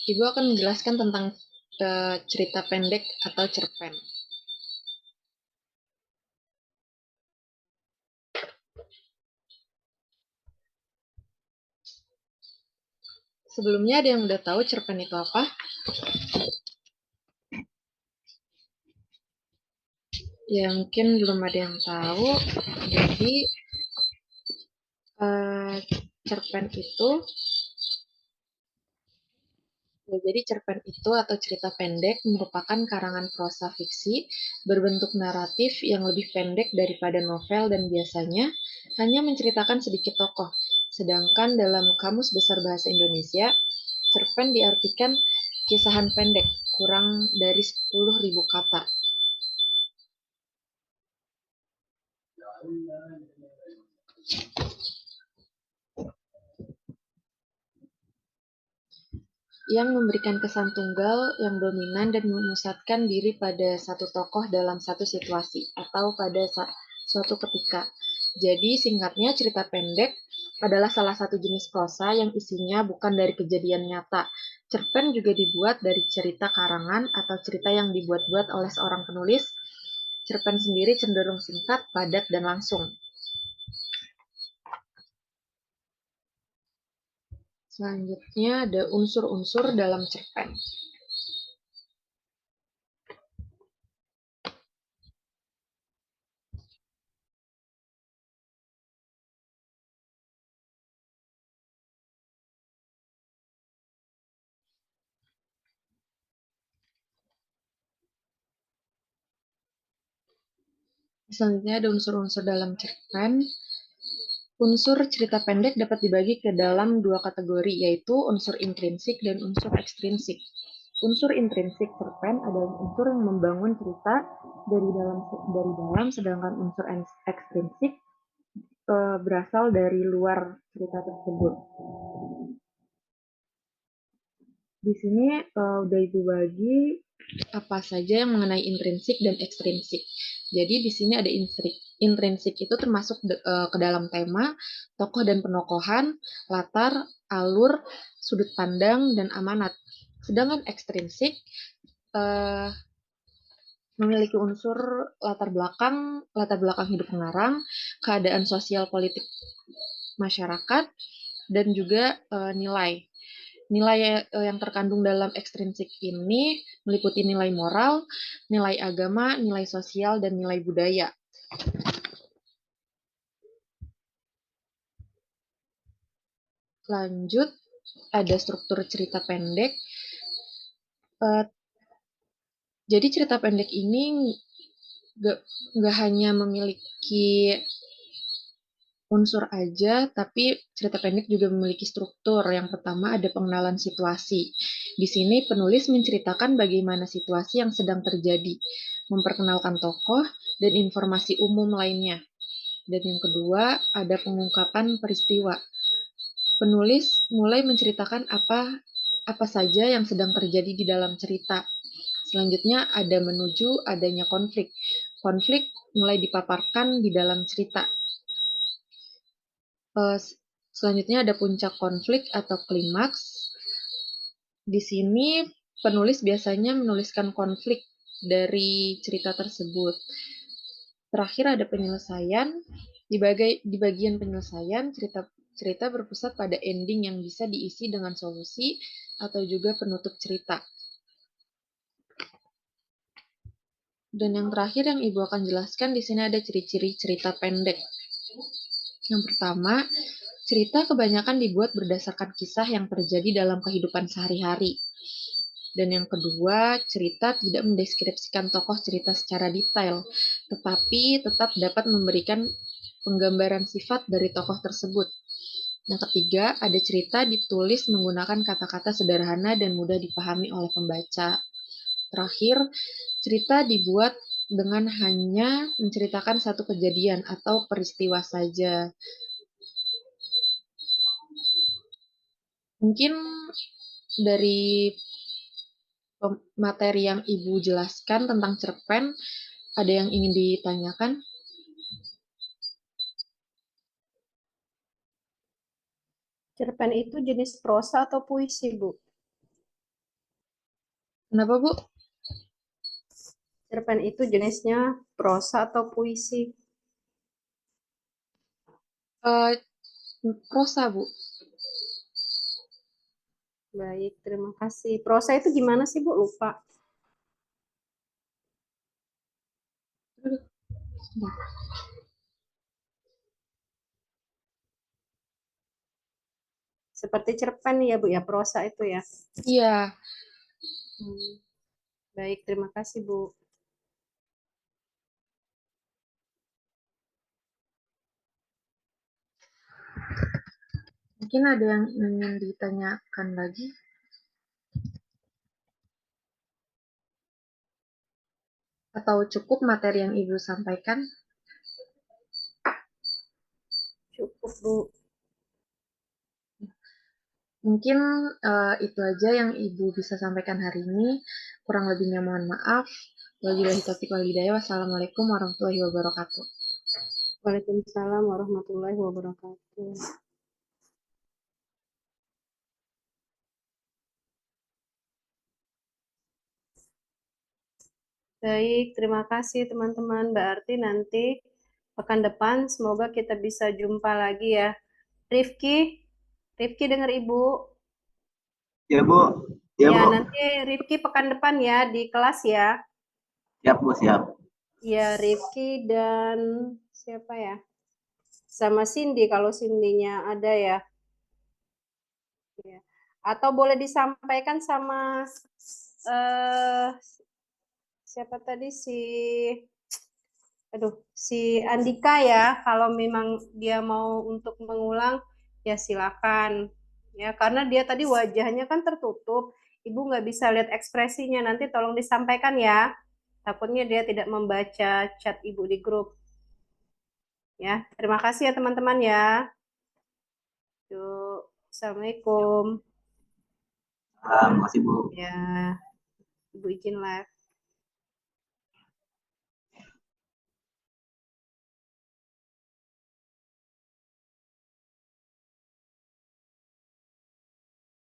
Ibu akan menjelaskan tentang cerita pendek atau cerpen. Sebelumnya ada yang udah tahu cerpen itu apa? Ya mungkin belum ada yang tahu. Jadi cerpen itu jadi cerpen itu atau cerita pendek merupakan karangan prosa fiksi berbentuk naratif yang lebih pendek daripada novel dan biasanya hanya menceritakan sedikit tokoh. Sedangkan dalam Kamus Besar Bahasa Indonesia, cerpen diartikan kisahan pendek kurang dari 10.000 kata. Yang memberikan kesan tunggal yang dominan dan memusatkan diri pada satu tokoh dalam satu situasi atau pada suatu ketika. Jadi singkatnya cerita pendek adalah salah satu jenis prosa yang isinya bukan dari kejadian nyata. Cerpen juga dibuat dari cerita karangan atau cerita yang dibuat-buat oleh seorang penulis. Cerpen sendiri cenderung singkat, padat, dan langsung. Selanjutnya ada unsur-unsur dalam cerpen. Selanjutnya ada unsur-unsur dalam cerpen. Unsur cerita pendek dapat dibagi ke dalam dua kategori, yaitu unsur intrinsik dan unsur ekstrinsik. Unsur intrinsik cerpen adalah unsur yang membangun cerita dari dalam, sedangkan unsur ekstrinsik berasal dari luar cerita tersebut. Di sini udah Ibu bagi apa saja yang mengenai intrinsik dan ekstrinsik. Jadi di sini ada intrinsik itu termasuk ke dalam tema, tokoh dan penokohan, latar, alur, sudut pandang, dan amanat. Sedangkan ekstrinsik memiliki unsur latar belakang hidup pengarang, keadaan sosial politik masyarakat, dan juga nilai. Nilai yang terkandung dalam ekstrinsik ini meliputi nilai moral, nilai agama, nilai sosial, dan nilai budaya. Lanjut, ada struktur cerita pendek. Jadi cerita pendek ini nggak hanya memiliki unsur aja, tapi cerita pendek juga memiliki struktur. Yang pertama ada pengenalan situasi. Di sini penulis menceritakan bagaimana situasi yang sedang terjadi, memperkenalkan tokoh dan informasi umum lainnya. Dan yang kedua ada pengungkapan peristiwa. Penulis mulai menceritakan apa saja yang sedang terjadi di dalam cerita. Selanjutnya ada menuju adanya konflik. Konflik mulai dipaparkan di dalam cerita. Selanjutnya ada puncak konflik atau klimaks. Di sini penulis biasanya menuliskan konflik dari cerita tersebut. Terakhir ada penyelesaian. Di bagian penyelesaian, cerita berpusat pada ending yang bisa diisi dengan solusi atau juga penutup cerita. Dan yang terakhir yang Ibu akan jelaskan di sini ada ciri-ciri cerita pendek. Yang pertama, cerita kebanyakan dibuat berdasarkan kisah yang terjadi dalam kehidupan sehari-hari. Dan yang kedua, cerita tidak mendeskripsikan tokoh cerita secara detail, tetapi tetap dapat memberikan penggambaran sifat dari tokoh tersebut. Yang ketiga, ada cerita ditulis menggunakan kata-kata sederhana dan mudah dipahami oleh pembaca. Terakhir, cerita dibuat dengan hanya menceritakan satu kejadian atau peristiwa saja. Mungkin dari materi yang Ibu jelaskan tentang cerpen, ada yang ingin ditanyakan? Cerpen itu jenis prosa atau puisi, Bu? Kenapa, Bu? Cerpen itu jenisnya prosa atau puisi? Eh, prosa, Bu. Baik, terima kasih. Prosa itu gimana sih, Bu? Lupa. Aduh, sebentar. Seperti cerpen ya, Bu, ya, prosa itu ya. Iya, Hmm, baik, terima kasih, Bu. mungkin ada yang ingin ditanyakan lagi, atau cukup materi yang Ibu sampaikan? Cukup, Bu. Mungkin itu aja yang Ibu bisa sampaikan hari ini. Kurang lebihnya mohon maaf. Wabillahi taufiq wal hidayah. Wassalamualaikum warahmatullahi wabarakatuh. Waalaikumsalam warahmatullahi wabarakatuh. Baik, terima kasih teman-teman. Berarti nanti pekan depan semoga kita bisa jumpa lagi ya. Rifki, Rifki dengar Ibu. Ya Bu, ya Ya, Bu, nanti Rifki pekan depan ya di kelas ya. siap Bu, siap. Ya, Rifki dan siapa ya? Sama Cindy kalau Cindy-nya ada ya. Ya. Atau boleh disampaikan sama eh siapa tadi si Andika ya, kalau memang dia mau untuk mengulang ya silakan. Ya, karena dia tadi wajahnya kan tertutup. Ibu nggak bisa lihat ekspresinya. Nanti tolong disampaikan ya. Takutnya dia tidak membaca chat Ibu di grup. Ya, terima kasih ya teman-teman ya. Yuk, Assalamualaikum. Terima kasih Bu. Ya, Ibu izin live.